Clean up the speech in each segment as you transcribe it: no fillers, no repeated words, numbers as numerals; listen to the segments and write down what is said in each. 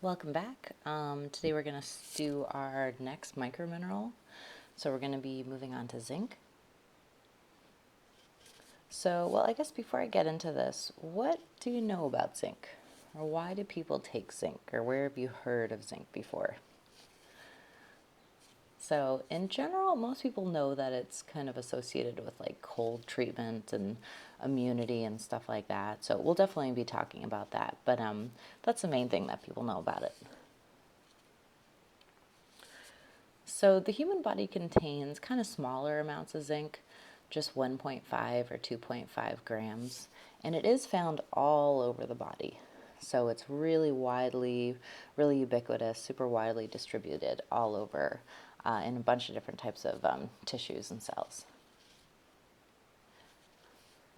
Welcome back. Today we're going to do our next micromineral. So we're going to be moving on to zinc. So, I guess before I get into this, what do you know about zinc? Or why do people take zinc? Or where have you heard of zinc before? So, in general, most people know that it's kind of associated with like cold treatment and immunity and stuff like that. So, we'll definitely be talking about that. But that's the main thing that people know about it. So the human body contains kind of smaller amounts of zinc, just 1.5 or 2.5 grams, and it is found all over the body. So it's really ubiquitous, super widely distributed all over in a bunch of different types of tissues and cells.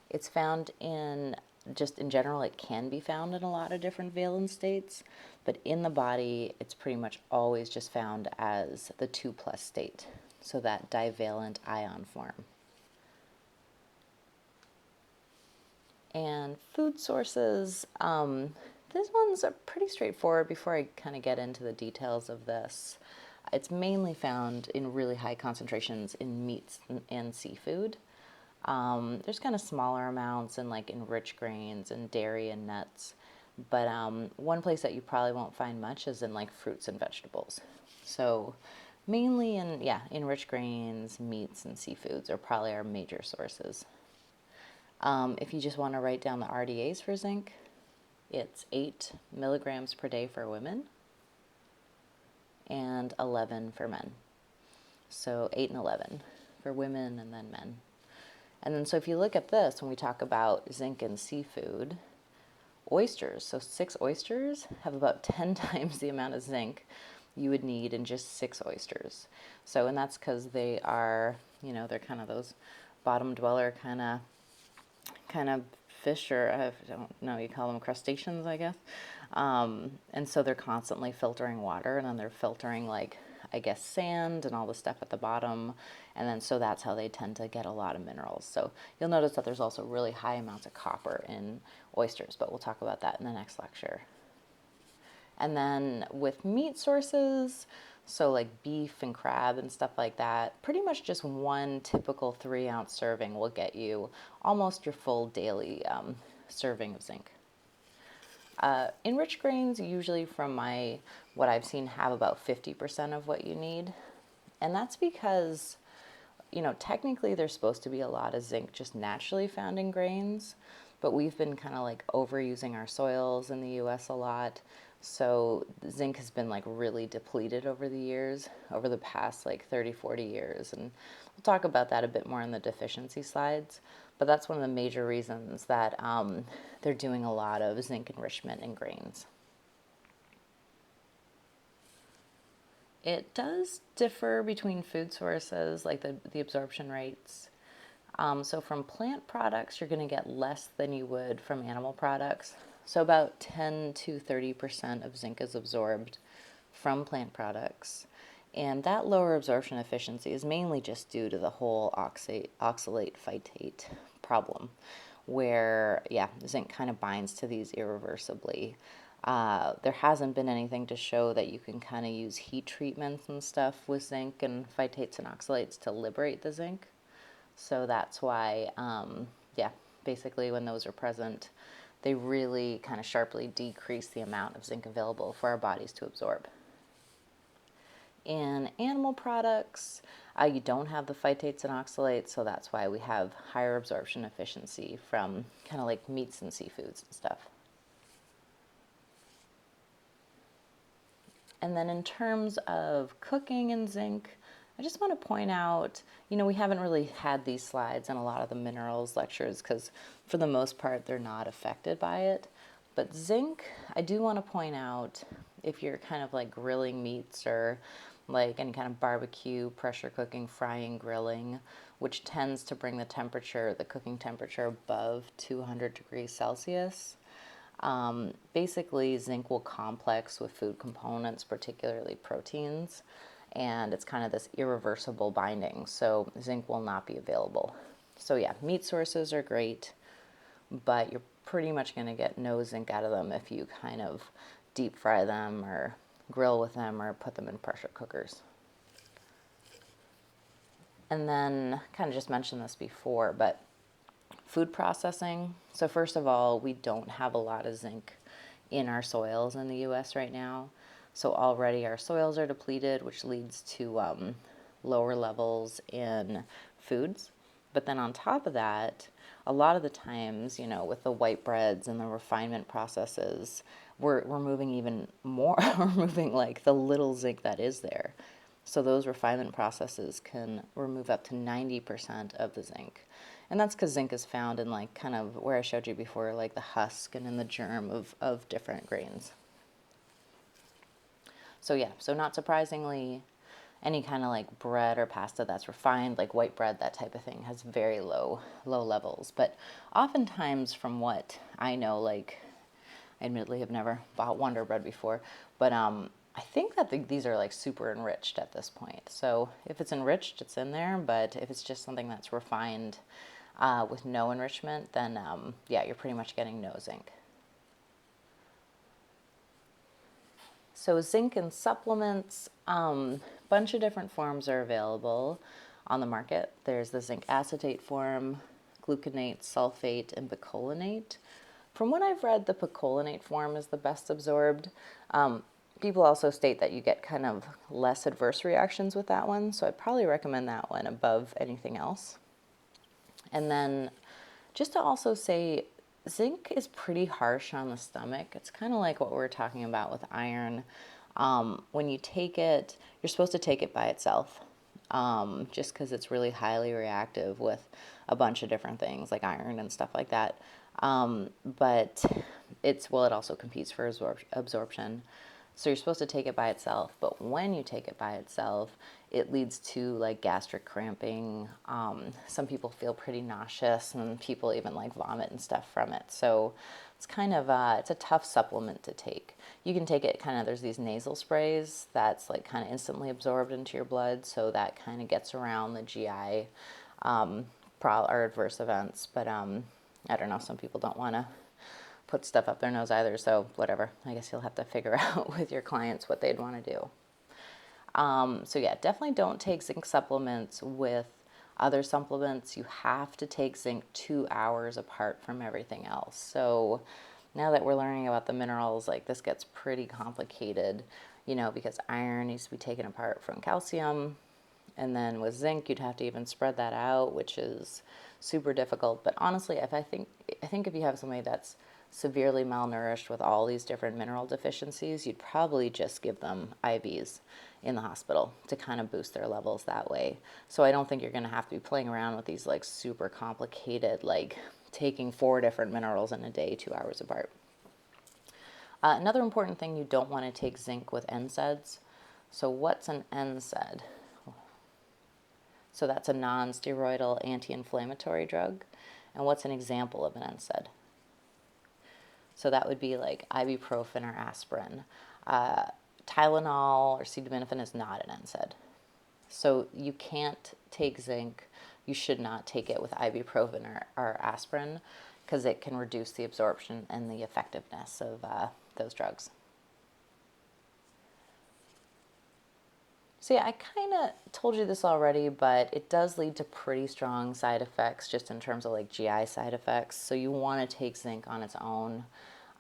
It's found in, just in general, it can be found in a lot of different valence states, but in the body, it's pretty much always just found as the 2 plus state, so that divalent ion form. And food sources, this one's pretty straightforward before I kind of get into the details of this. It's mainly found in really high concentrations in meats and seafood. There's kind of smaller amounts in like enriched grains and dairy and nuts. But one place that you probably won't find much is in like fruits and vegetables. So mainly in, yeah, enriched grains, meats, and seafoods are probably our major sources. If you just want to write down the RDAs for zinc, it's 8 milligrams per day for women and 11 for men. So 8 and 11 for women and then men. And then, so if you look at this, when we talk about zinc in seafood, oysters, so 6 oysters have about 10 times the amount of zinc you would need in just 6 oysters. So, and that's because they are, they're kind of those bottom dweller kind of fish, or I don't know, you call them crustaceans, I guess. And so they're constantly filtering water, and then they're filtering like, I guess, sand and all the stuff at the bottom. And then so that's how they tend to get a lot of minerals. So you'll notice that there's also really high amounts of copper in oysters, but we'll talk about that in the next lecture. And then with meat sources, so like beef and crab and stuff like that, pretty much just one typical 3-ounce serving will get you almost your full daily serving of zinc. Enriched grains, usually from what I've seen, have about 50% of what you need. And that's because, technically there's supposed to be a lot of zinc just naturally found in grains, but we've been kind of like overusing our soils in the US a lot. So zinc has been like really depleted over the years, over the past like 30, 40 years. And we'll talk about that a bit more in the deficiency slides. But that's one of the major reasons that they're doing a lot of zinc enrichment in grains. It does differ between food sources, like the absorption rates. So from plant products, you're going to get less than you would from animal products. So about 10 to 30% of zinc is absorbed from plant products. And that lower absorption efficiency is mainly just due to the whole oxalate phytate problem, where, yeah, zinc kind of binds to these irreversibly. There hasn't been anything to show that you can kind of use heat treatments and stuff with zinc and phytates and oxalates to liberate the zinc. So that's why, yeah, basically when those are present, they really kind of sharply decrease the amount of zinc available for our bodies to absorb. In animal products, you don't have the phytates and oxalates, so that's why we have higher absorption efficiency from kind of like meats and seafoods and stuff. And then in terms of cooking in zinc, I just want to point out, we haven't really had these slides in a lot of the minerals lectures because for the most part, they're not affected by it. But zinc, I do want to point out, if you're kind of like grilling meats or like any kind of barbecue, pressure cooking, frying, grilling, which tends to bring the cooking temperature above 200 degrees Celsius. Basically, zinc will complex with food components, particularly proteins, and it's kind of this irreversible binding, so zinc will not be available. So yeah, meat sources are great, but you're pretty much going to get no zinc out of them if you kind of deep fry them or grill with them or put them in pressure cookers. And then, kind of just mentioned this before, but food processing. So first of all, we don't have a lot of zinc in our soils in the US right now. So already our soils are depleted, which leads to lower levels in foods. But then on top of that, a lot of the times, with the white breads and the refinement processes, we're moving even more. We're moving like the little zinc that is there. So those refinement processes can remove up to 90% of the zinc. And that's because zinc is found in like kind of where I showed you before, like the husk and in the germ of different grains. So yeah, so not surprisingly, any kind of like bread or pasta that's refined, like white bread, that type of thing, has very low levels. But oftentimes, from what I know, like I admittedly have never bought Wonder Bread before, but I think that these are like super enriched at this point. So if it's enriched, it's in there. But if it's just something that's refined with no enrichment, then yeah, you're pretty much getting no zinc. So zinc in supplements, bunch of different forms are available on the market. There's the zinc acetate form, gluconate, sulfate, and picolinate. From what I've read, the picolinate form is the best absorbed. People also state that you get kind of less adverse reactions with that one, so I'd probably recommend that one above anything else. And then just to also say, zinc is pretty harsh on the stomach. It's kind of like what we were talking about with iron. When you take it, you're supposed to take it by itself, just because it's really highly reactive with a bunch of different things like iron and stuff like that. But it also competes for absorption. So you're supposed to take it by itself, but when you take it by itself, it leads to like gastric cramping. Some people feel pretty nauseous, and people even like vomit and stuff from it. So it's kind of it's a tough supplement to take. You can take it kind of, there's these nasal sprays that's like kind of instantly absorbed into your blood, so that kind of gets around the GI or adverse events. But I don't know, some people don't want to put stuff up their nose either, so whatever. I guess you'll have to figure out with your clients what they'd want to do. So yeah, definitely don't take zinc supplements with other supplements. You have to take zinc 2 hours apart from everything else. So now that we're learning about the minerals, like this gets pretty complicated, because iron needs to be taken apart from calcium. And then with zinc, you'd have to even spread that out, which is super difficult. But honestly, I think if you have somebody that's severely malnourished with all these different mineral deficiencies, you'd probably just give them IVs in the hospital to kind of boost their levels that way. So I don't think you're going to have to be playing around with these like super complicated, like taking 4 different minerals in a day, 2 hours apart. Another important thing, you don't want to take zinc with NSAIDs. So what's an NSAID? So that's a non-steroidal anti-inflammatory drug. And what's an example of an NSAID? So that would be like ibuprofen or aspirin. Tylenol or acetaminophen is not an NSAID. So you can't take zinc. You should not take it with ibuprofen or aspirin, because it can reduce the absorption and the effectiveness of those drugs. So yeah, I kind of told you this already, but it does lead to pretty strong side effects just in terms of like GI side effects. So you want to take zinc on its own.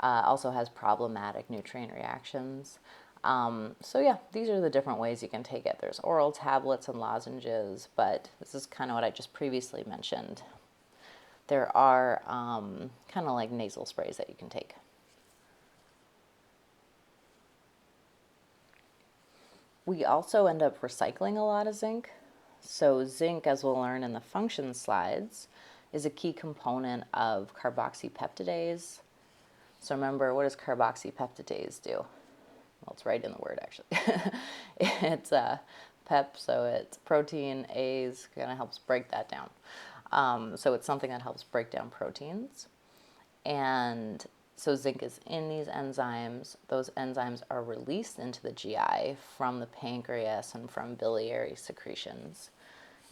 Also has problematic nutrient reactions. So yeah, these are the different ways you can take it. There's oral tablets and lozenges, but this is kind of what I just previously mentioned. There are kind of like nasal sprays that you can take. We also end up recycling a lot of zinc. So zinc, as we'll learn in the function slides, is a key component of carboxypeptidase. So remember, what does carboxypeptidase do? Well, it's right in the word, actually. It's pep, so it's protein. A's kind of helps break that down. So it's something that helps break down proteins. And so zinc is in these enzymes. Those enzymes are released into the GI from the pancreas and from biliary secretions.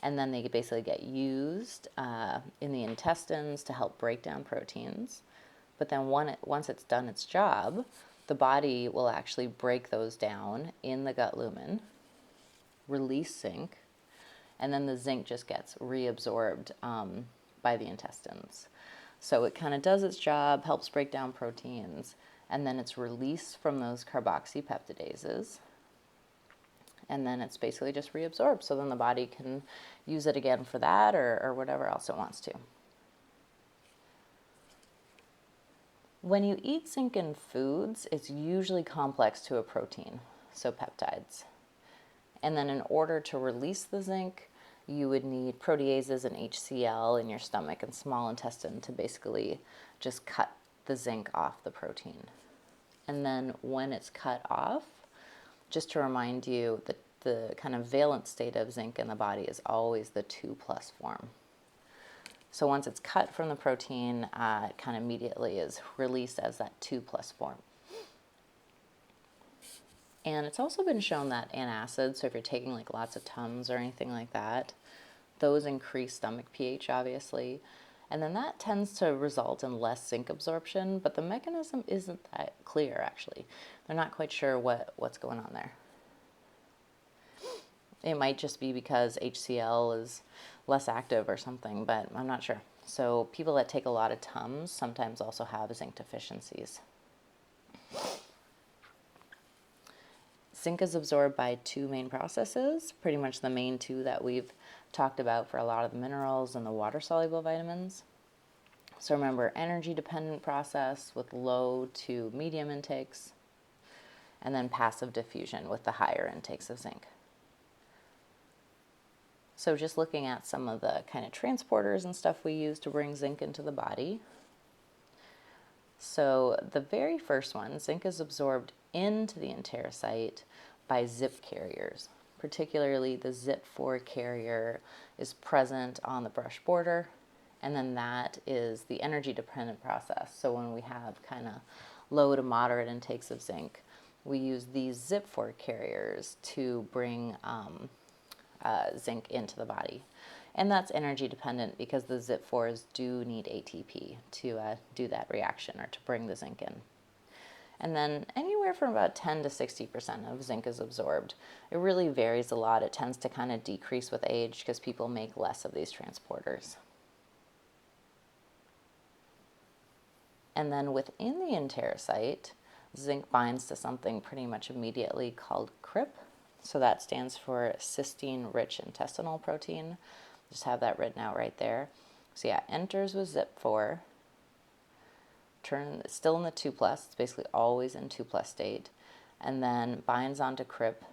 And then they basically get used in the intestines to help break down proteins. But then once it's done its job, the body will actually break those down in the gut lumen, release zinc, and then the zinc just gets reabsorbed by the intestines. So it kind of does its job, helps break down proteins, and then it's released from those carboxypeptidases, and then it's basically just reabsorbed. So then the body can use it again for that or whatever else it wants to. When you eat zinc in foods, it's usually complex to a protein, so peptides. And then in order to release the zinc, you would need proteases and HCl in your stomach and small intestine to basically just cut the zinc off the protein. And then when it's cut off, just to remind you that the kind of valent state of zinc in the body is always the 2+ form. So once it's cut from the protein, it kind of immediately is released as that 2+ form. And it's also been shown that antacids, so if you're taking like lots of Tums or anything like that, those increase stomach pH, obviously. And then that tends to result in less zinc absorption, but the mechanism isn't that clear, actually. They're not quite sure what's going on there. It might just be because HCl is less active or something, but I'm not sure. So people that take a lot of Tums sometimes also have zinc deficiencies. Zinc is absorbed by two main processes, pretty much the main two that we've talked about for a lot of the minerals and the water-soluble vitamins. So remember, energy-dependent process with low to medium intakes, and then passive diffusion with the higher intakes of zinc. So just looking at some of the kind of transporters and stuff we use to bring zinc into the body. So the very first one, zinc is absorbed into the enterocyte by zip carriers. Particularly the zip4 carrier is present on the brush border, and then that is the energy dependent process. So when we have kind of low to moderate intakes of zinc, we use these zip4 carriers to bring zinc into the body. And that's energy dependent because the zip4s do need ATP to do that reaction or to bring the zinc in. And then anywhere from about 10 to 60% of zinc is absorbed. It really varies a lot. It tends to kind of decrease with age because people make less of these transporters. And then within the enterocyte, zinc binds to something pretty much immediately called CRIP. So that stands for cysteine-rich intestinal protein. Just have that written out right there. So yeah, enters with zip4, still in the 2+, it's basically always in 2+ state, and then binds onto CRIP,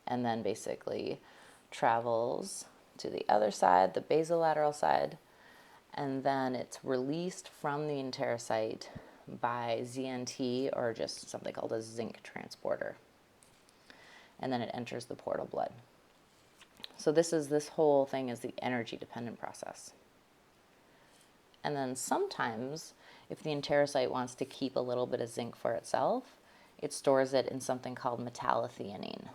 and then basically travels to the other side, the basolateral side, and then it's released from the enterocyte by ZNT, or just something called a zinc transporter. And then it enters the portal blood. So this whole thing is the energy dependent process. And then sometimes, if the enterocyte wants to keep a little bit of zinc for itself, it stores it in something called metallothionein.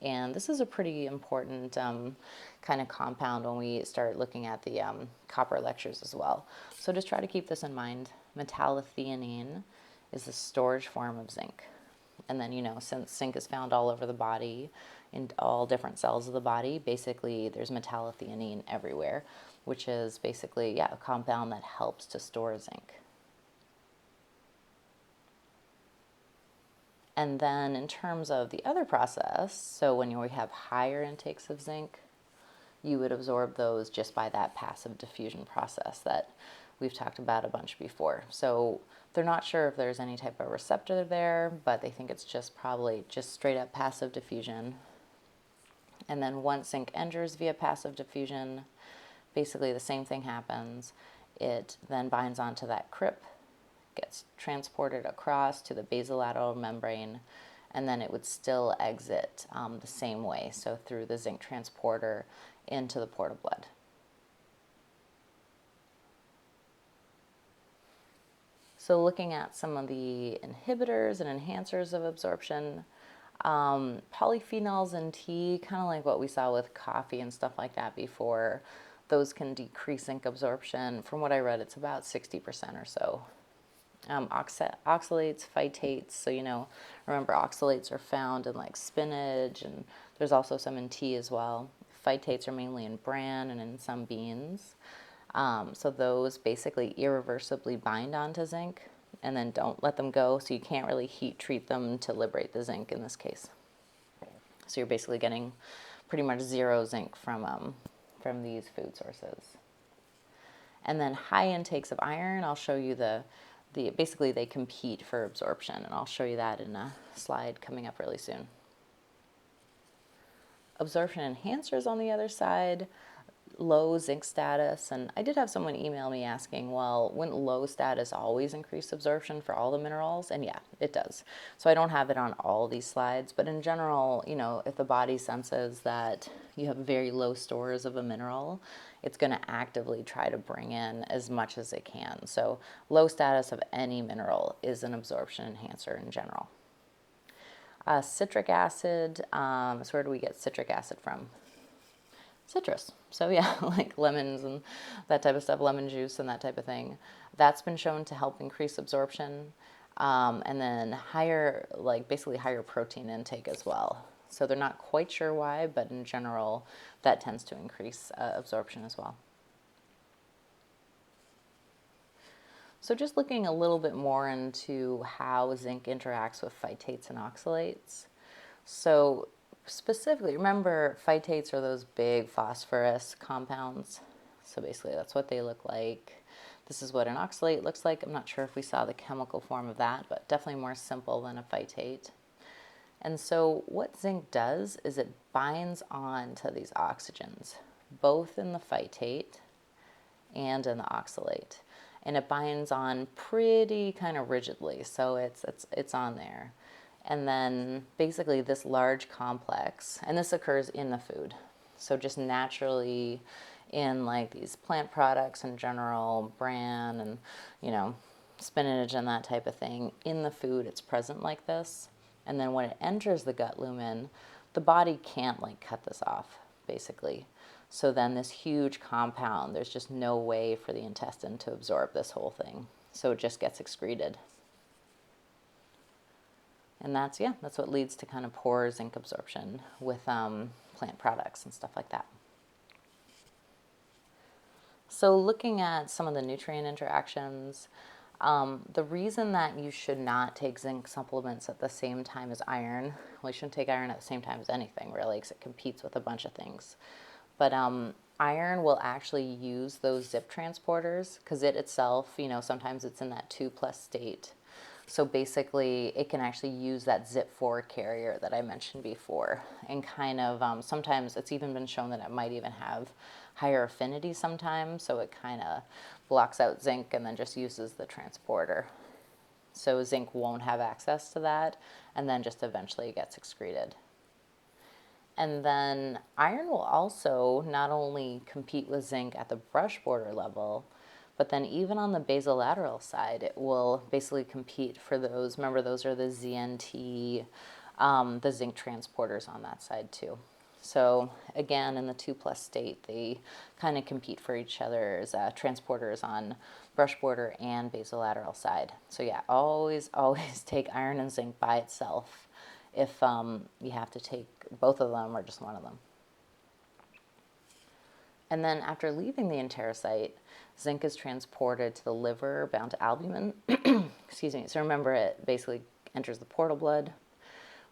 And this is a pretty important kind of compound when we start looking at the copper lectures as well. So just try to keep this in mind. Metallothionein is the storage form of zinc. And then, since zinc is found all over the body, in all different cells of the body, basically there's metallothionein everywhere, which is basically, a compound that helps to store zinc. And then in terms of the other process, so when you have higher intakes of zinc, you would absorb those just by that passive diffusion process that we've talked about a bunch before. So they're not sure if there's any type of receptor there, but they think it's just probably just straight up passive diffusion. And then once zinc enters via passive diffusion, basically the same thing happens. It then binds onto that CRIP, gets transported across to the basolateral membrane, and then it would still exit the same way, so through the zinc transporter into the portal blood. So looking at some of the inhibitors and enhancers of absorption, polyphenols in tea, kind of like what we saw with coffee and stuff like that before, those can decrease zinc absorption. From what I read, it's about 60% or so. Oxalates, phytates. So, remember oxalates are found in like spinach, and there's also some in tea as well. Phytates are mainly in bran and in some beans. So those basically irreversibly bind onto zinc and then don't let them go. So you can't really heat treat them to liberate the zinc in this case. So you're basically getting pretty much zero zinc from these food sources. And then high intakes of iron, I'll show you basically they compete for absorption, and I'll show you that in a slide coming up really soon. Absorption enhancers on the other side, low zinc status, and I did have someone email me asking, well, wouldn't low status always increase absorption for all the minerals? And yeah, it does. So I don't have it on all these slides, but in general, if the body senses that you have very low stores of a mineral, it's going to actively try to bring in as much as it can. So low status of any mineral is an absorption enhancer in general. Citric acid, so where do we get citric acid from? Citrus. So yeah, like lemons and that type of stuff, lemon juice and that type of thing. That's been shown to help increase absorption. And then basically higher protein intake as well. So they're not quite sure why, but in general, that tends to increase absorption as well. So just looking a little bit more into how zinc interacts with phytates and oxalates. So specifically, remember phytates are those big phosphorus compounds. So basically that's what they look like. This is what an oxalate looks like. I'm not sure if we saw the chemical form of that, but definitely more simple than a phytate. And so what zinc does is it binds on to these oxygens, both in the phytate and in the oxalate. And it binds on pretty kind of rigidly, so it's on there. And then basically this large complex, and this occurs in the food. So just naturally in like these plant products in general, bran and, spinach and that type of thing, in the food it's present like this. And then when it enters the gut lumen, the body can't like cut this off, basically. So then this huge compound, there's just no way for the intestine to absorb this whole thing. So it just gets excreted. And that's what leads to kind of poor zinc absorption with plant products and stuff like that. So looking at some of the nutrient interactions, the reason that you should not take zinc supplements at the same time as iron, well, you shouldn't take iron at the same time as anything really, because it competes with a bunch of things. But iron will actually use those zip transporters because it itself, sometimes it's in that 2+ state. So basically, it can actually use that zip4 carrier that I mentioned before. And kind of, sometimes it's even been shown that it might even have higher affinity sometimes. So it kind of blocks out zinc and then just uses the transporter. So zinc won't have access to that and then just eventually gets excreted. And then iron will also not only compete with zinc at the brush border level, but then even on the basolateral side, it will basically compete for those. Remember, those are the ZNT, the zinc transporters on that side too. So again, in the 2+ state, they kind of compete for each other's transporters on brush border and basolateral side. So yeah, always take iron and zinc by itself if you have to take both of them or just one of them. And then after leaving the enterocyte, zinc is transported to the liver, bound to albumin. Excuse me. So remember, it basically enters the portal blood.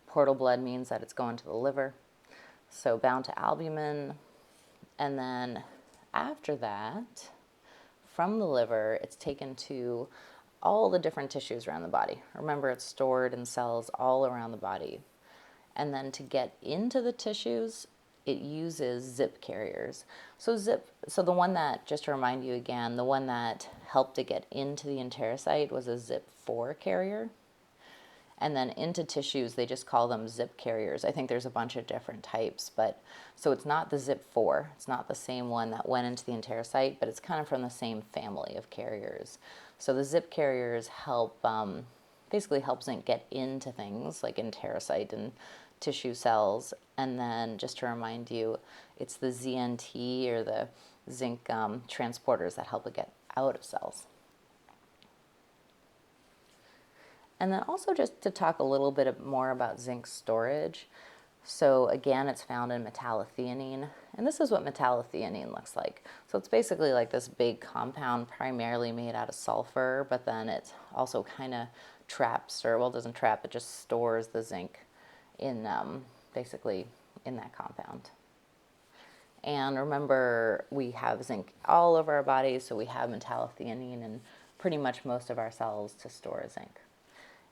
Portal blood means that it's going to the liver. So bound to albumin. And then after that, from the liver, it's taken to all the different tissues around the body. Remember, it's stored in cells all around the body. And then to get into the tissues, it uses zip carriers. So the one that, just to remind you again, the one that helped to get into the enterocyte was a zip4 carrier. And then into tissues, they just call them zip carriers. I think there's a bunch of different types, but so it's not the zip4. It's not the same one that went into the enterocyte, but it's kind of from the same family of carriers. So the zip carriers help, basically help zinc get into things like enterocyte and tissue cells. And then just to remind you, it's the ZNT or the zinc transporters that help it get out of cells. And then also just to talk a little bit more about zinc storage. So again, it's found in metallothionein, and this is what metallothionein looks like. So it's basically like this big compound primarily made out of sulfur, but then it also kind of traps, or well, it doesn't trap, it just stores the zinc in basically in that compound. And remember, we have zinc all over our bodies, so we have metallothionein in pretty much most of our cells to store zinc.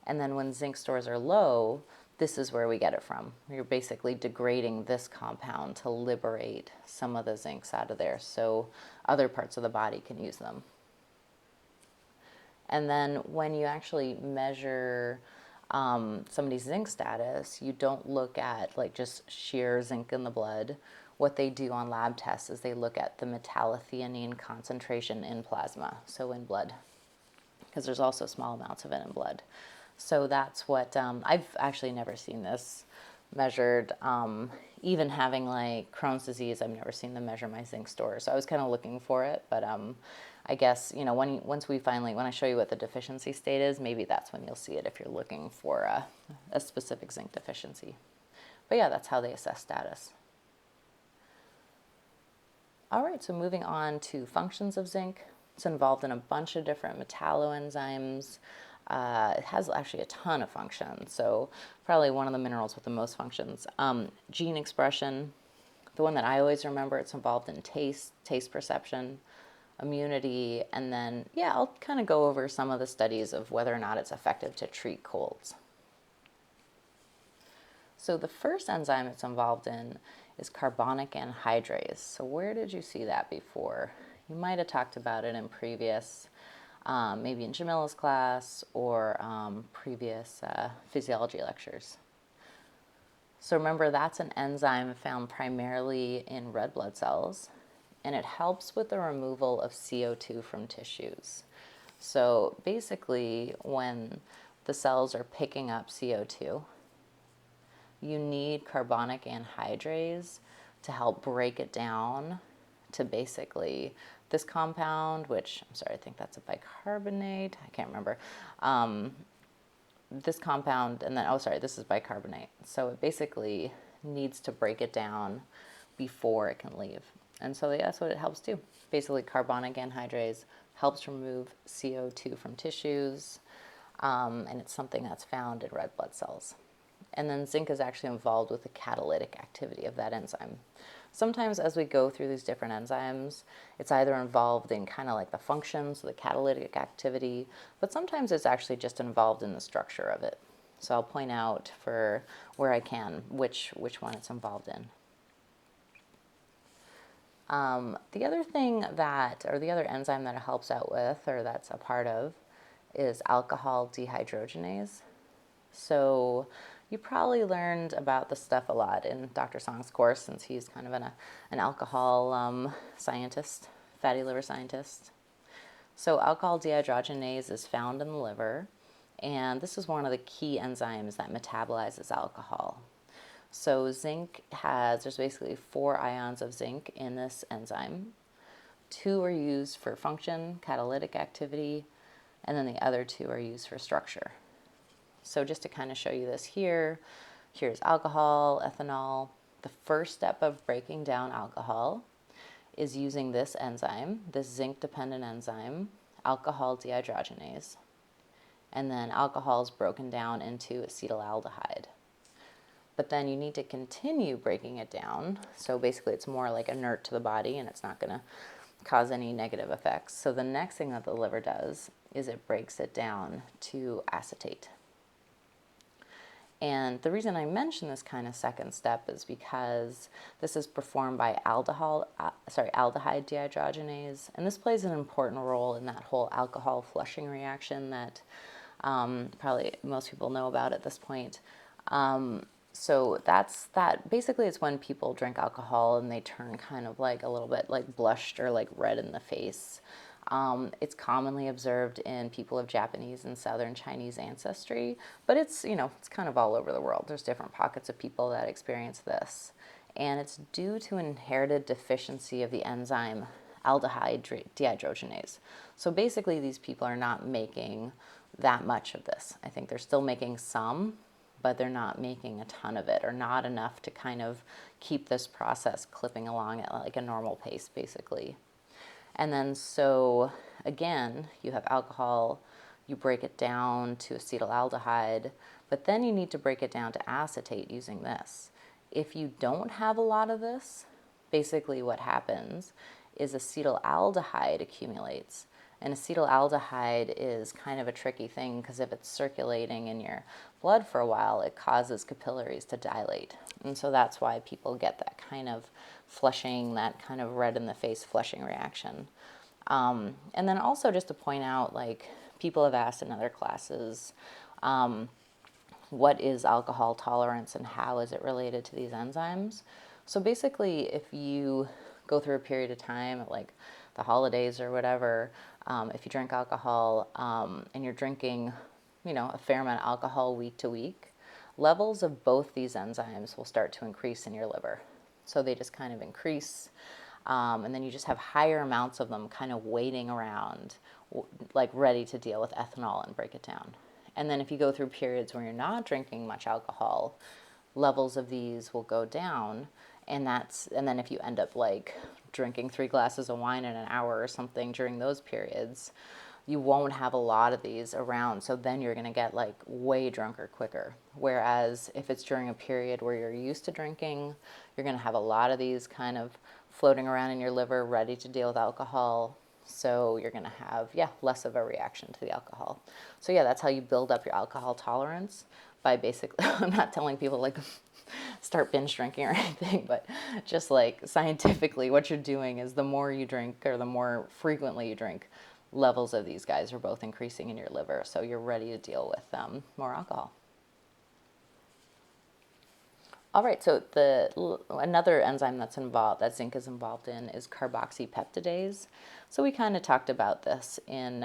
And then when zinc stores are low, this is where we get it from. You're basically degrading this compound to liberate some of the zincs out of there so other parts of the body can use them. And then when you actually measure somebody's zinc status, you don't look at like just sheer zinc in the blood. What they do on lab tests is they look at the metallothionein concentration in plasma, so in blood, because there's also small amounts of it in blood. So that's what, I've actually never seen this measured. Even having like Crohn's disease, I've never seen them measure my zinc store. So I was kind of looking for it, but I guess, you know, when I show you what the deficiency state is, maybe that's when you'll see it if you're looking for a specific zinc deficiency. But yeah, that's how they assess status. All right, so moving on to functions of zinc. It's involved in a bunch of different metalloenzymes. It has actually a ton of functions, so probably one of the minerals with the most functions. Gene expression, the one that I always remember, it's involved in taste perception, immunity, and then, yeah, I'll kind of go over some of the studies of whether or not it's effective to treat colds. So the first enzyme it's involved in is carbonic anhydrase. So where did you see that before? You might have talked about it in previous, maybe in Jamila's class or previous physiology lectures. So remember, that's an enzyme found primarily in red blood cells, and it helps with the removal of CO2 from tissues. So basically, when the cells are picking up CO2, you need carbonic anhydrase to help break it down to basically this compound, which, I'm sorry, I think that's a bicarbonate. I can't remember. This compound, and then, oh, sorry, this is bicarbonate. So it basically needs to break it down before it can leave. And so that's what it helps do. Basically, carbonic anhydrase helps remove CO2 from tissues, and it's something that's found in red blood cells. And then zinc is actually involved with the catalytic activity of that enzyme. Sometimes as we go through these different enzymes, it's either involved in kind of like the functions, the catalytic activity, but sometimes it's actually just involved in the structure of it. So I'll point out for where I can which one it's involved in. The other thing that, or the other enzyme that it helps out with, or that's a part of, is alcohol dehydrogenase. So you probably learned about this stuff a lot in Dr. Song's course, since he's kind of an alcohol scientist, fatty liver scientist. So alcohol dehydrogenase is found in the liver, and this is one of the key enzymes that metabolizes alcohol. So there's basically 4 ions of zinc in this enzyme. 2 are used for function, catalytic activity, and then the other 2 are used for structure. So just to kind of show you this here's alcohol, ethanol. The first step of breaking down alcohol is using this enzyme, this zinc-dependent enzyme, alcohol dehydrogenase. And then alcohol is broken down into acetaldehyde. But then you need to continue breaking it down. So basically it's more like inert to the body, and it's not going to cause any negative effects. So the next thing that the liver does is it breaks it down to acetate. And the reason I mention this kind of second step is because this is performed by aldehyde dehydrogenase, and this plays an important role in that whole alcohol flushing reaction that probably most people know about at this point. So that's that. Basically, it's when people drink alcohol and they turn kind of like a little bit like blushed or like red in the face. It's commonly observed in people of Japanese and Southern Chinese ancestry, but it's kind of all over the world. There's different pockets of people that experience this. And it's due to an inherited deficiency of the enzyme aldehyde dehydrogenase. So basically these people are not making that much of this. I think they're still making some, but they're not making a ton of it, or not enough to kind of keep this process clipping along at like a normal pace, basically. And then so again, you have alcohol, you break it down to acetaldehyde, but then you need to break it down to acetate using this. If you don't have a lot of this, basically what happens is acetaldehyde accumulates. And acetaldehyde is kind of a tricky thing because if it's circulating in your blood for a while, it causes capillaries to dilate. And so that's why people get that kind of flushing, that kind of red in the face flushing reaction. And then also just to point out, like people have asked in other classes, what is alcohol tolerance and how is it related to these enzymes? So basically, if you go through a period of time, like the holidays or whatever, if you drink alcohol and you're drinking, a fair amount of alcohol week to week, levels of both these enzymes will start to increase in your liver. So they just kind of increase, and then you just have higher amounts of them kind of waiting around, like ready to deal with ethanol and break it down. And then if you go through periods where you're not drinking much alcohol, levels of these will go down. And then if you end up like drinking 3 glasses of wine in an hour or something during those periods, you won't have a lot of these around. So then you're going to get like way drunker quicker. Whereas if it's during a period where you're used to drinking, you're going to have a lot of these kind of floating around in your liver ready to deal with alcohol. So you're going to have, less of a reaction to the alcohol. So that's how you build up your alcohol tolerance, by basically, I'm not telling people like start binge drinking or anything, but just like scientifically what you're doing is the more you drink or the more frequently you drink, levels of these guys are both increasing in your liver. So you're ready to deal with more alcohol. All right, so another enzyme that's involved, that zinc is involved in, is carboxypeptidase. So we kind of talked about this in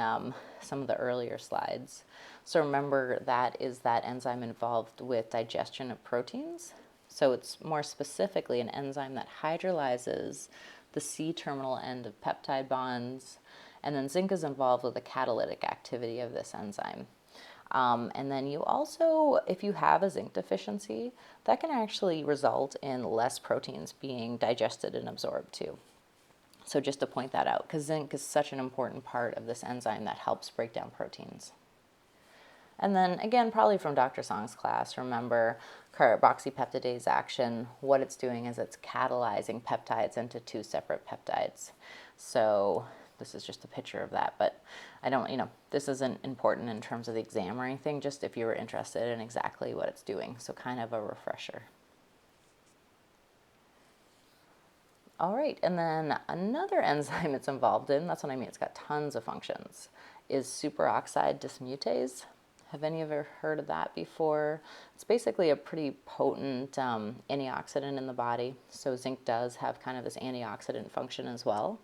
some of the earlier slides. So remember, that is that enzyme involved with digestion of proteins. So it's more specifically an enzyme that hydrolyzes the C-terminal end of peptide bonds, and then zinc is involved with the catalytic activity of this enzyme. And then you also, if you have a zinc deficiency, that can actually result in less proteins being digested and absorbed too. So just to point that out, because zinc is such an important part of this enzyme that helps break down proteins. And then again, probably from Dr. Song's class, remember carboxypeptidase action, what it's doing is it's catalyzing peptides into 2 separate peptides. So this is just a picture of that, but I don't, this isn't important in terms of the exam or anything, just if you were interested in exactly what it's doing. So kind of a refresher. All right, and then another enzyme it's involved in, that's what I mean, it's got tons of functions, is superoxide dismutase. Have any of you ever heard of that before? It's basically a pretty potent antioxidant in the body. So zinc does have kind of this antioxidant function as well.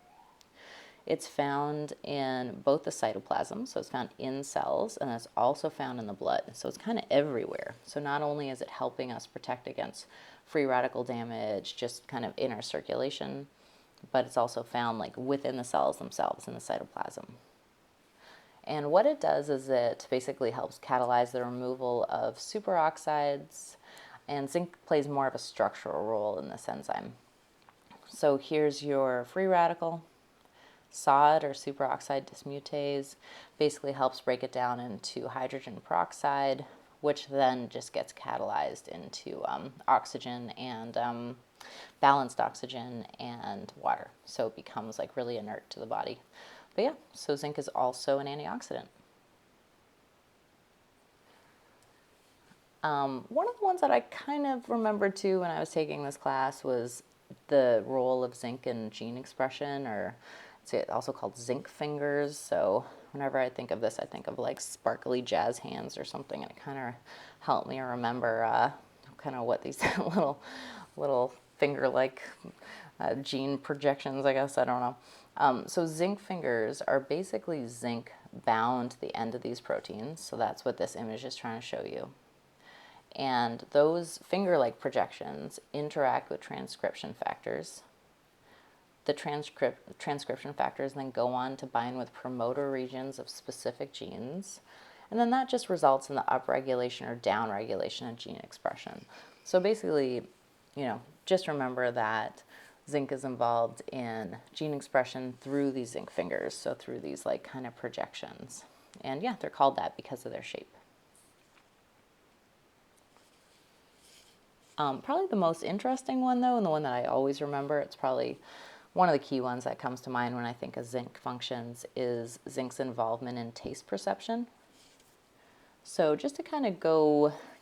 It's found in both the cytoplasm, so it's found in cells, and it's also found in the blood. So it's kind of everywhere. So not only is it helping us protect against free radical damage, just kind of in our circulation, but it's also found like within the cells themselves in the cytoplasm. And what it does is it basically helps catalyze the removal of superoxides, and zinc plays more of a structural role in this enzyme. So here's your free radical. SOD, or superoxide dismutase, basically helps break it down into hydrogen peroxide, which then just gets catalyzed into oxygen and balanced oxygen and water. So it becomes like really inert to the body. But so zinc is also an antioxidant. One of the ones that I kind of remembered too when I was taking this class was the role of zinc in gene expression, or it's also called zinc fingers. So whenever I think of this, I think of like sparkly jazz hands or something, and it kind of helped me remember kind of what these little finger-like gene projections, I guess, I don't know. So zinc fingers are basically zinc bound to the end of these proteins. So that's what this image is trying to show you. And those finger-like projections interact with transcription factors. The transcription factors then go on to bind with promoter regions of specific genes. And then that just results in the upregulation or downregulation of gene expression. So basically, just remember that zinc is involved in gene expression through these zinc fingers, so through these like kind of projections. And yeah, they're called that because of their shape. Probably the most interesting one though, and the one that I always remember, it's probably one of the key ones that comes to mind when I think of zinc functions, is zinc's involvement in taste perception. So just to kind of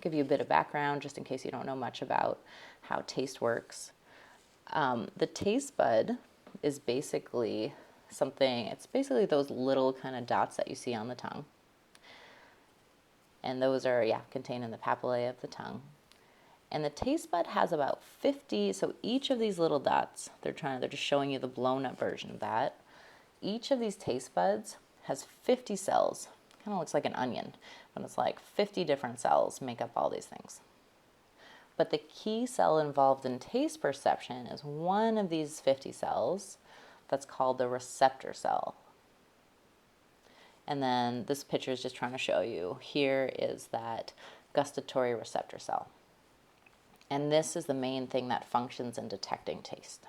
give you a bit of background, just in case you don't know much about how taste works. The taste bud is basically it's basically those little kind of dots that you see on the tongue. And those are, contained in the papillae of the tongue. And the taste bud has about 50, so each of these little dots, they're just showing you the blown up version of that. Each of these taste buds has 50 cells. Kind of looks like an onion, but it's like 50 different cells make up all these things. But the key cell involved in taste perception is one of these 50 cells that's called the receptor cell. And then this picture is just trying to show you, here is that gustatory receptor cell. And this is the main thing that functions in detecting taste.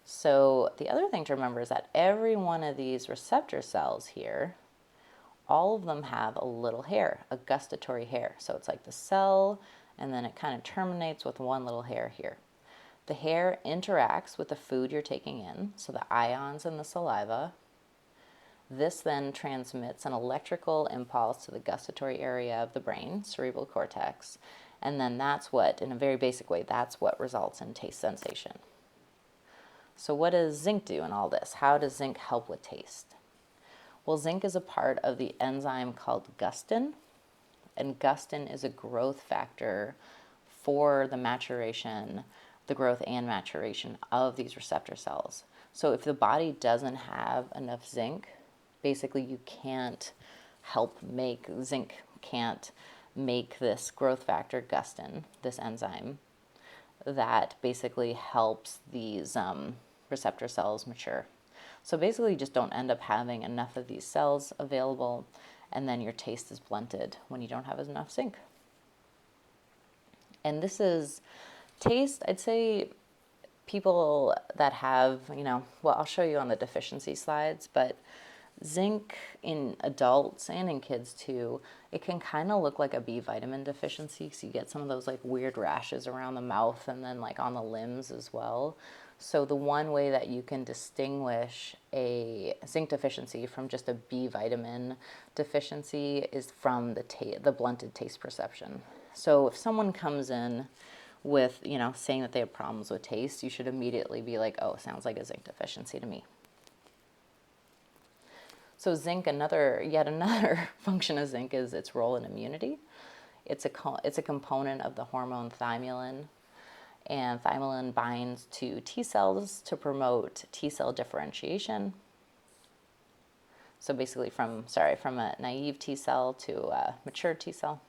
So the other thing to remember is that every one of these receptor cells here, all of them have a little hair, a gustatory hair. So it's like the cell, and then it kind of terminates with one little hair here. The hair interacts with the food you're taking in, so the ions in the saliva. This then transmits an electrical impulse to the gustatory area of the brain, cerebral cortex, and then that's what, in a very basic way, that's what results in taste sensation. So what does zinc do in all this? How does zinc help with taste? Well, zinc is a part of the enzyme called gustin, and gustin is a growth factor for the growth and maturation of these receptor cells. So if the body doesn't have enough zinc, basically you can't make this growth factor gustin, this enzyme, that basically helps these receptor cells mature. So basically you just don't end up having enough of these cells available, and then your taste is blunted when you don't have enough zinc. And this is taste, I'd say people that have, I'll show you on the deficiency slides, but zinc in adults and in kids too, it can kind of look like a B vitamin deficiency. So you get some of those like weird rashes around the mouth and then like on the limbs as well. So the one way that you can distinguish a zinc deficiency from just a B vitamin deficiency is from the blunted taste perception. So if someone comes in with, saying that they have problems with taste, you should immediately be like, oh, sounds like a zinc deficiency to me. So zinc, yet another function of zinc is its role in immunity. It's a component of the hormone thymulin, and thymulin binds to T cells to promote T cell differentiation. So basically from a naive T cell to a mature T cell.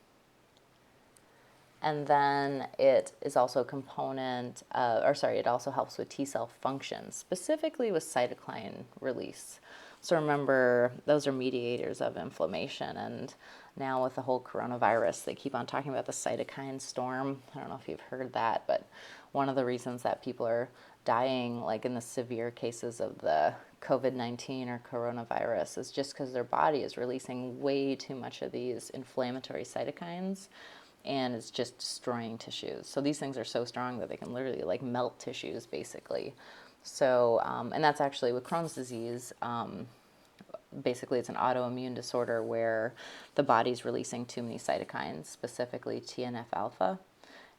And then it is also a component, it also helps with T cell function, specifically with cytokine release. So remember, those are mediators of inflammation. And now with the whole coronavirus, they keep on talking about the cytokine storm. I don't know if you've heard that, but one of the reasons that people are dying, like in the severe cases of the COVID-19 or coronavirus, is just because their body is releasing way too much of these inflammatory cytokines, and it's just destroying tissues. So these things are so strong that they can literally like melt tissues, basically. So, and that's actually with Crohn's disease. Basically, it's an autoimmune disorder where the body's releasing too many cytokines, specifically TNF alpha.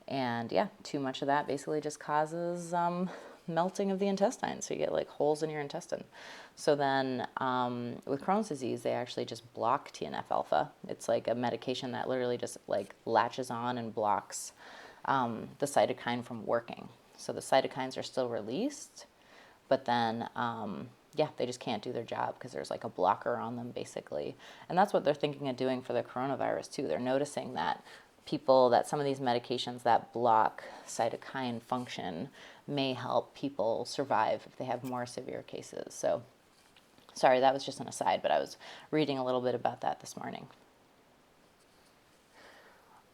And too much of that basically just causes melting of the intestine. So you get like holes in your intestine. So then with Crohn's disease, they actually just block TNF alpha. It's like a medication that literally just like latches on and blocks the cytokine from working. So the cytokines are still released, but then they just can't do their job because there's like a blocker on them, basically. And that's what they're thinking of doing for the coronavirus too. They're noticing that some of these medications that block cytokine function may help people survive if they have more severe cases. So Sorry, that was just an aside, but I was reading a little bit about that this morning.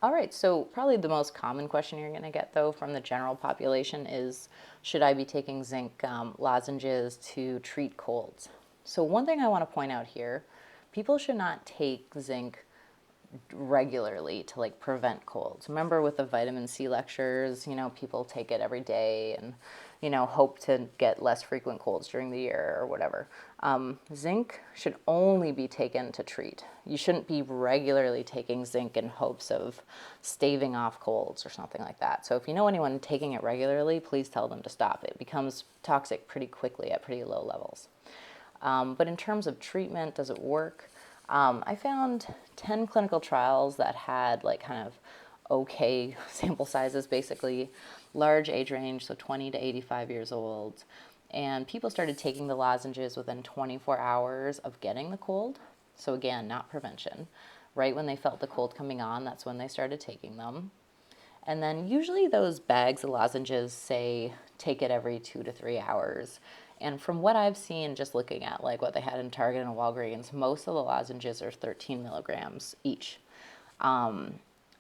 All right, so probably the most common question you're going to get, though, from the general population is, should I be taking zinc lozenges to treat colds? So one thing I want to point out here, people should not take zinc regularly to like prevent colds. Remember with the vitamin C lectures, people take it every day and, hope to get less frequent colds during the year or whatever. Zinc should only be taken to treat. You shouldn't be regularly taking zinc in hopes of staving off colds or something like that. So if you know anyone taking it regularly, please tell them to stop. It becomes toxic pretty quickly at pretty low levels. But in terms of treatment, does it work? I found 10 clinical trials that had like kind of okay sample sizes, basically large age range, so 20 to 85 years old. And people started taking the lozenges within 24 hours of getting the cold. So again, not prevention. Right when they felt the cold coming on, that's when they started taking them. And then usually those bags of lozenges say take it every 2 to 3 hours. And from what I've seen, just looking at like what they had in Target and Walgreens, most of the lozenges are 13 milligrams each.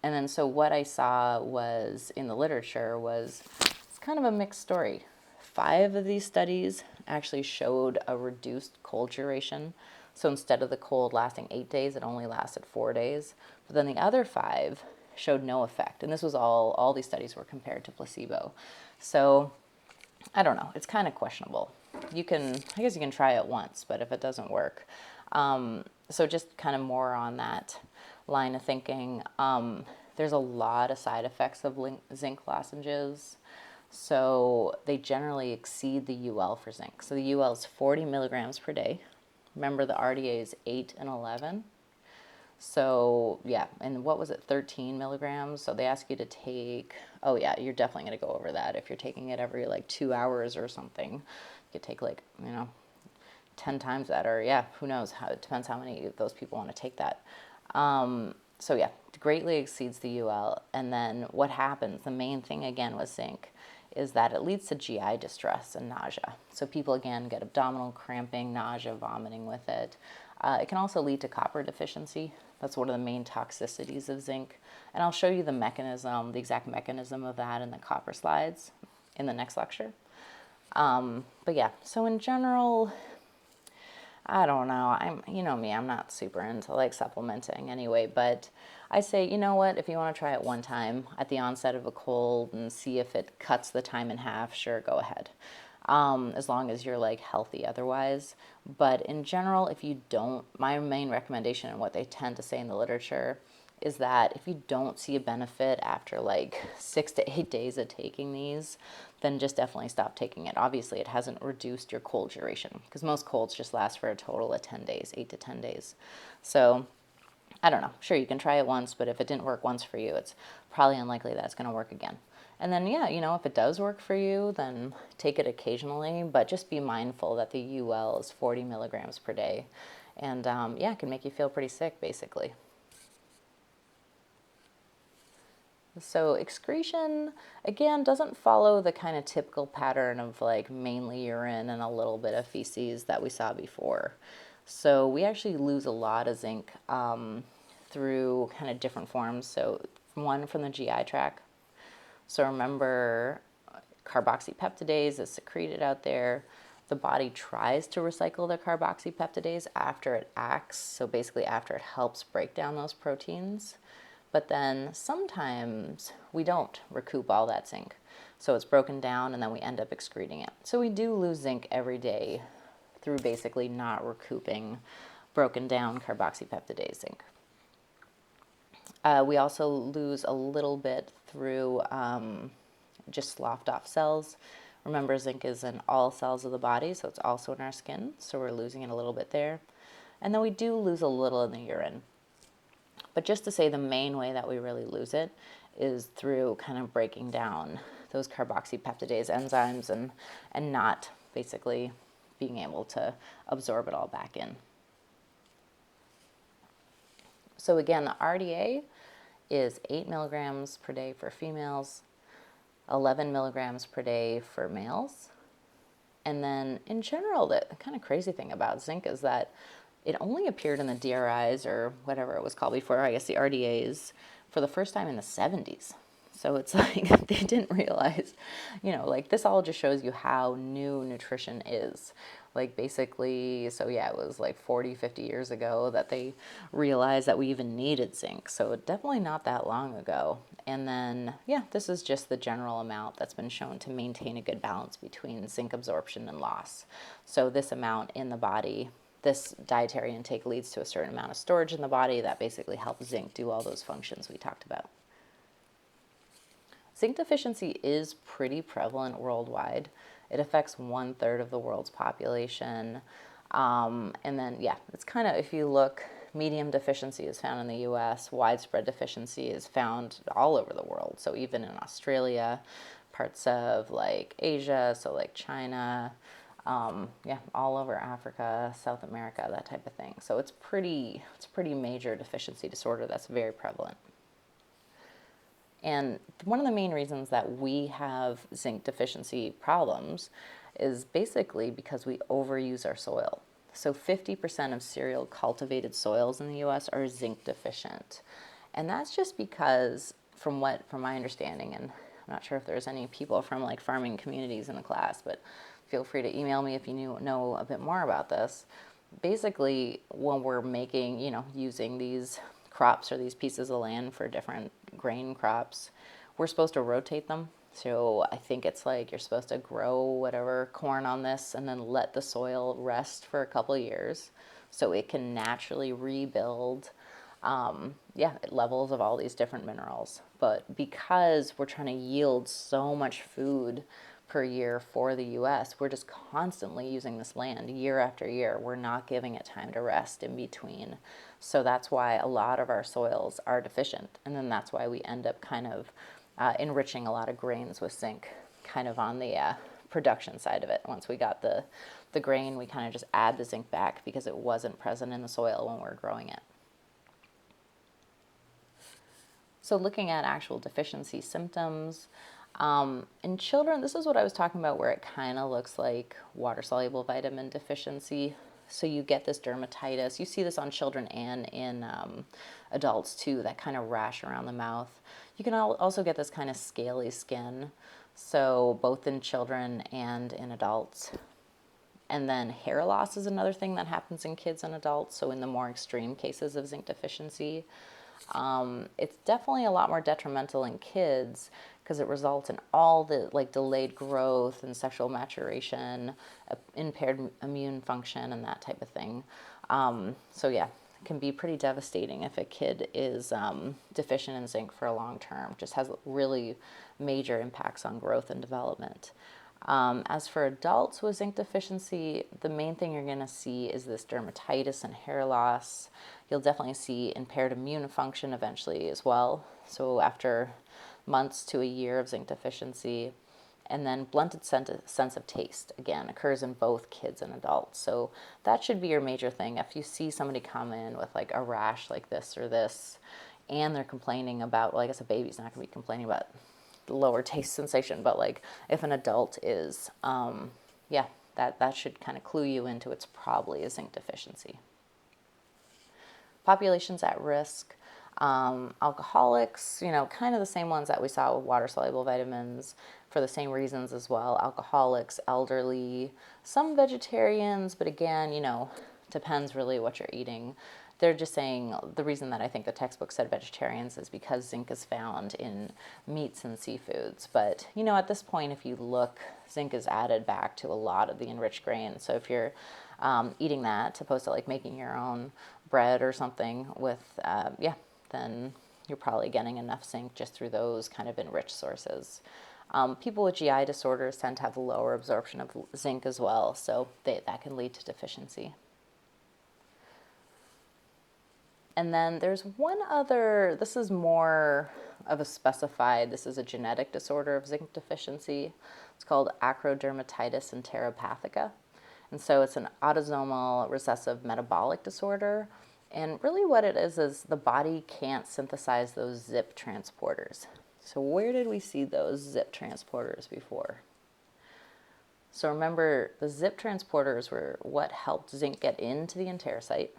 And then so what I saw was in the literature was it's kind of a mixed story. 5 of these studies actually showed a reduced cold duration. So instead of the cold lasting 8 days, it only lasted 4 days. But then the other 5 showed no effect. And this was all these studies were compared to placebo. So I don't know. It's kind of questionable. I guess you can try it once, but if it doesn't work. So just kind of more on that line of thinking. There's a lot of side effects of zinc lozenges. So they generally exceed the UL for zinc. So the UL is 40 milligrams per day. Remember the RDA is 8 and 11. So yeah, and what was it, 13 milligrams? So they ask you to take, oh yeah, you're definitely going to go over that. If you're taking it every like 2 hours or something, you could take like, 10 times that, or yeah, who knows, it depends how many of those people want to take that. So yeah, greatly exceeds the UL. And then what happens, the main thing again with zinc, is that it leads to GI distress and nausea. So people again get abdominal cramping, nausea, vomiting with it. It can also lead to copper deficiency. That's one of the main toxicities of zinc. And I'll show you the exact mechanism of that in the copper slides in the next lecture. But yeah, so in general, I don't know. You know me, I'm not super into like supplementing anyway, but I say, you know what, if you want to try it one time at the onset of a cold and see if it cuts the time in half, sure, go ahead. As long as you're like healthy otherwise. But in general, if you don't, my main recommendation and what they tend to say in the literature is that if you don't see a benefit after like 6 to 8 days of taking these, then just definitely stop taking it. Obviously, it hasn't reduced your cold duration because most colds just last for a total of 10 days, 8 to 10 days. So I don't know. Sure, you can try it once, but if it didn't work once for you, it's probably unlikely that it's going to work again. And then, yeah, if it does work for you, then take it occasionally, but just be mindful that the UL is 40 milligrams per day. And yeah, it can make you feel pretty sick, basically. So excretion, again, doesn't follow the kind of typical pattern of like mainly urine and a little bit of feces that we saw before. So we actually lose a lot of zinc through kind of different forms. So one from the GI tract. So remember, carboxypeptidase is secreted out there. The body tries to recycle the carboxypeptidase after it acts, so basically after it helps break down those proteins. But then sometimes we don't recoup all that zinc. So it's broken down and then we end up excreting it. So we do lose zinc every day through basically not recouping broken down carboxypeptidase zinc. We also lose a little bit through just sloughed off cells. Remember, zinc is in all cells of the body, so it's also in our skin, so we're losing it a little bit there. And then we do lose a little in the urine. But just to say the main way that we really lose it is through kind of breaking down those carboxypeptidase enzymes and not basically being able to absorb it all back in. So again, the RDA is 8 milligrams per day for females, 11 milligrams per day for males, And then in general, the kind of crazy thing about zinc is that it only appeared in the DRIs, or whatever it was called before, I guess the RDAs, for the first time in the 70s. So it's like they didn't realize, like this all just shows you how new nutrition is. Like basically, so yeah, it was like 40, 50 years ago that they realized that we even needed zinc. So definitely not that long ago. And then, yeah, this is just the general amount that's been shown to maintain a good balance between zinc absorption and loss. So this amount in the body, this dietary intake leads to a certain amount of storage in the body that basically helps zinc do all those functions we talked about. Zinc deficiency is pretty prevalent worldwide. It affects 1/3 of the world's population. And then, yeah, it's kind of, if you look, medium deficiency is found in the US, widespread deficiency is found all over the world. So even in Australia, parts of like Asia, so like China, yeah, all over Africa, South America, that type of thing. So it's pretty major deficiency disorder that's very prevalent. And one of the main reasons that we have zinc deficiency problems is basically because we overuse our soil. So 50% of cereal cultivated soils in the US are zinc deficient. And that's just because from my understanding, and I'm not sure if there's any people from like farming communities in the class, but feel free to email me if you know a bit more about this. Basically, when we're making, using these crops or these pieces of land for different grain crops, we're supposed to rotate them. So I think it's like you're supposed to grow whatever corn on this and then let the soil rest for a couple of years so it can naturally rebuild levels of all these different minerals. But because we're trying to yield so much food per year for the US, we're just constantly using this land year after year. We're not giving it time to rest in between. So that's why a lot of our soils are deficient. And then that's why we end up kind of enriching a lot of grains with zinc, kind of on the production side of it. Once we got the grain, we kind of just add the zinc back because it wasn't present in the soil when we were growing it. So looking at actual deficiency symptoms, in children, this is what I was talking about where it kind of looks like water-soluble vitamin deficiency. So you get this dermatitis. You see this on children and in adults too, that kind of rash around the mouth. You can also get this kind of scaly skin, so both in children and in adults. And then hair loss is another thing that happens in kids and adults, so in the more extreme cases of zinc deficiency. It's definitely a lot more detrimental in kids because it results in all the like delayed growth and sexual maturation, impaired immune function, and that type of thing. So yeah, it can be pretty devastating if a kid is deficient in zinc for a long term. Just has really major impacts on growth and development. As for adults with zinc deficiency, the main thing you're going to see is this dermatitis and hair loss. You'll definitely see impaired immune function eventually as well. So after months to a year of zinc deficiency. And then blunted sense of taste, again, occurs in both kids and adults. So that should be your major thing. If you see somebody come in with like a rash like this or this, and they're complaining about, well, I guess a baby's not going to be complaining about lower taste sensation, but like if an adult is, that should kind of clue you into it's probably a zinc deficiency. Populations at risk, alcoholics, kind of the same ones that we saw with water-soluble vitamins for the same reasons as well. Alcoholics, elderly, some vegetarians, but again, depends really what you're eating. They're just saying the reason that I think the textbook said vegetarians is because zinc is found in meats and seafoods. But, at this point, if you look, zinc is added back to a lot of the enriched grains. So if you're eating that, opposed to like making your own bread or something with, then you're probably getting enough zinc just through those kind of enriched sources. People with GI disorders tend to have lower absorption of zinc as well, so that can lead to deficiency. And then there's one other, this is more of a specified, this is a genetic disorder of zinc deficiency. It's called acrodermatitis enteropathica. And so it's an autosomal recessive metabolic disorder. And really what it is the body can't synthesize those zip transporters. So where did we see those zip transporters before? So remember, the zip transporters were what helped zinc get into the enterocyte,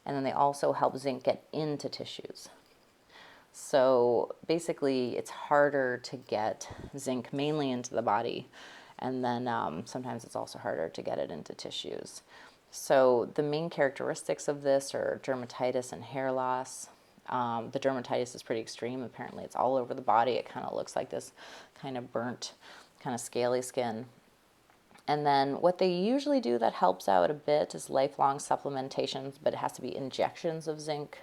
and then they also help zinc get into tissues. So basically, it's harder to get zinc mainly into the body, and then sometimes it's also harder to get it into tissues. So the main characteristics of this are dermatitis and hair loss. The dermatitis is pretty extreme. Apparently, it's all over the body. It kind of looks like this kind of burnt, kind of scaly skin. And then what they usually do that helps out a bit is lifelong supplementations, but it has to be injections of zinc.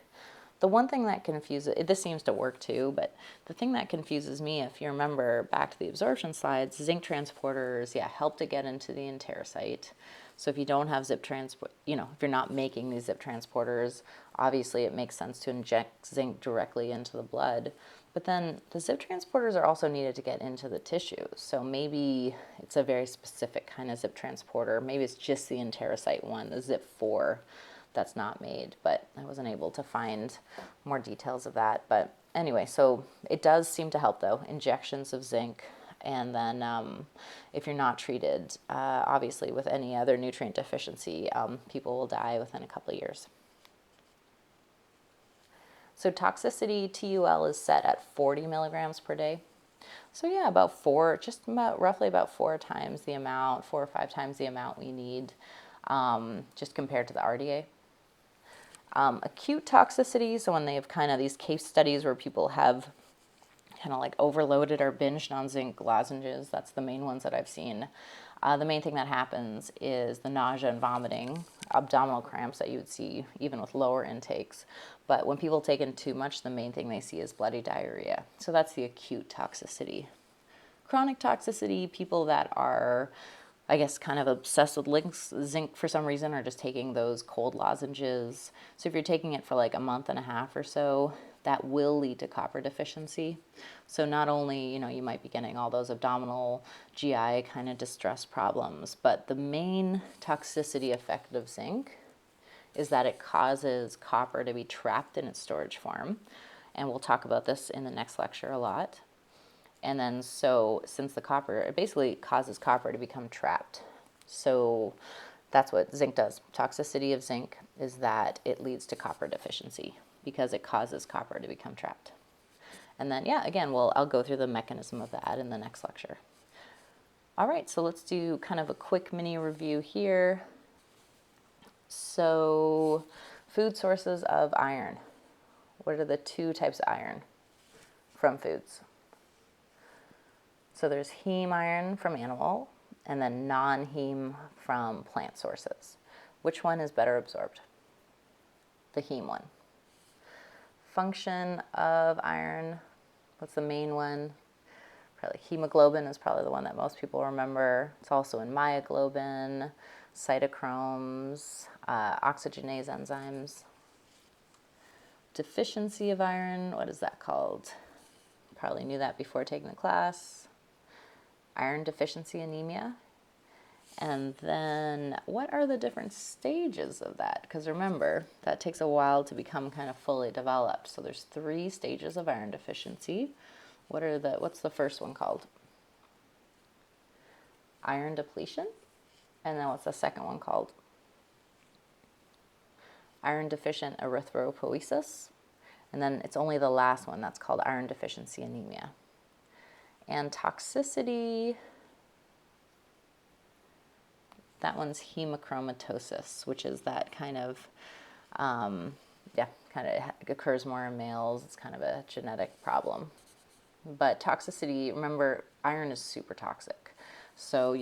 The one thing that confuses, this seems to work too, but the thing that confuses me, if you remember back to the absorption slides, zinc transporters, yeah, help to get into the enterocyte. So if you don't have zip transport, if you're not making these zip transporters, obviously it makes sense to inject zinc directly into the blood. But then the zip transporters are also needed to get into the tissue. So maybe it's a very specific kind of zip transporter. Maybe it's just the enterocyte one, the zip 4, that's not made. But I wasn't able to find more details of that. But anyway, so it does seem to help though, injections of zinc. And then if you're not treated, obviously with any other nutrient deficiency, people will die within a couple of years. So toxicity TUL is set at 40 milligrams per day. So yeah, roughly about 4 times the amount, 4 or 5 times the amount we need, just compared to the RDA. Acute toxicity, so when they have kind of these case studies where people have kind of like overloaded or binged on zinc lozenges, that's the main ones that I've seen. The main thing that happens is the nausea and vomiting, abdominal cramps that you would see even with lower intakes. But when people take in too much, the main thing they see is bloody diarrhea. So that's the acute toxicity. Chronic toxicity, people that are, I guess, kind of obsessed with zinc for some reason, or just taking those cold lozenges. So if you're taking it for like a month and a half or so, that will lead to copper deficiency. So not only, you might be getting all those abdominal GI kind of distress problems, but the main toxicity effect of zinc is that it causes copper to be trapped in its storage form. And we'll talk about this in the next lecture a lot. And then so since the copper, it basically causes copper to become trapped. So that's what zinc does. Toxicity of zinc is that it leads to copper deficiency because it causes copper to become trapped. And then, yeah, again, I'll go through the mechanism of that in the next lecture. All right, so let's do kind of a quick mini review here. So food sources of iron. What are the 2 types of iron from foods? So there's heme iron from animal and then non-heme from plant sources. Which one is better absorbed? The heme one. Function of iron, what's the main one? Probably hemoglobin is probably the one that most people remember. It's also in myoglobin, cytochromes, oxygenase enzymes. Deficiency of iron, what is that called? Probably knew that before taking the class. Iron deficiency anemia. And then what are the different stages of that? Because remember, that takes a while to become kind of fully developed. So there's 3 stages of iron deficiency. What's the first one called? Iron depletion. And then what's the second one called? Iron deficient erythropoiesis. And then it's only the last one that's called iron deficiency anemia. And toxicity, that one's hemochromatosis, which is that kind of, kind of occurs more in males. It's kind of a genetic problem. But toxicity, remember, iron is super toxic. So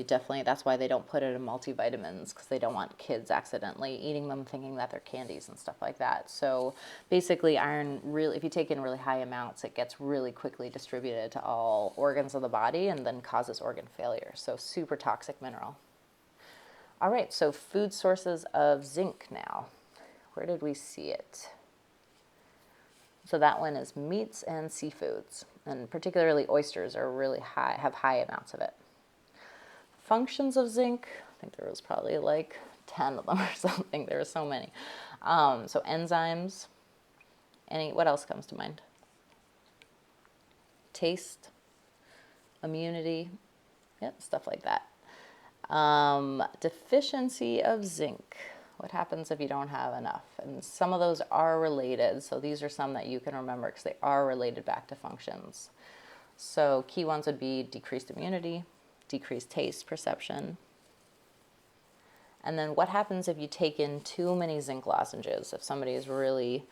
that's why they don't put it in multivitamins, because they don't want kids accidentally eating them thinking that they're candies and stuff like that. So basically iron, if you take in really high amounts, it gets really quickly distributed to all organs of the body and then causes organ failure. So super toxic mineral. All right, so food sources of zinc now. Where did we see it? So that one is meats and seafoods, and particularly oysters are really high, have high amounts of it. Functions of zinc, I think there was probably like 10 of them or something. There were so many. So enzymes, what else comes to mind? Taste, immunity, stuff like that. Deficiency of zinc. What happens if you don't have enough? And some of those are related. So these are some that you can remember because they are related back to functions. So key ones would be decreased immunity, decreased taste perception. And then what happens if you take in too many zinc lozenges? If somebody is really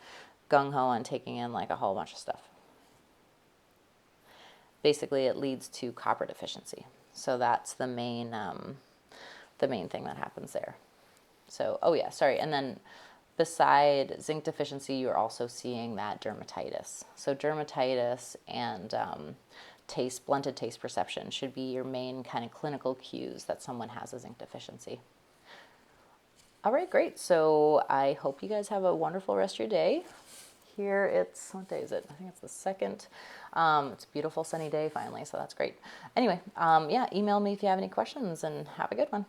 gung-ho on taking in like a whole bunch of stuff. Basically, it leads to copper deficiency. So that's the main thing that happens there. So, oh yeah, sorry. And then beside zinc deficiency, you're also seeing that dermatitis. So dermatitis and blunted taste perception should be your main kind of clinical cues that someone has a zinc deficiency. All right, great. So I hope you guys have a wonderful rest of your day. Here it's, what day is it? I think it's the 2nd. It's a beautiful sunny day finally, so that's great. Anyway, yeah, email me if you have any questions and have a good one.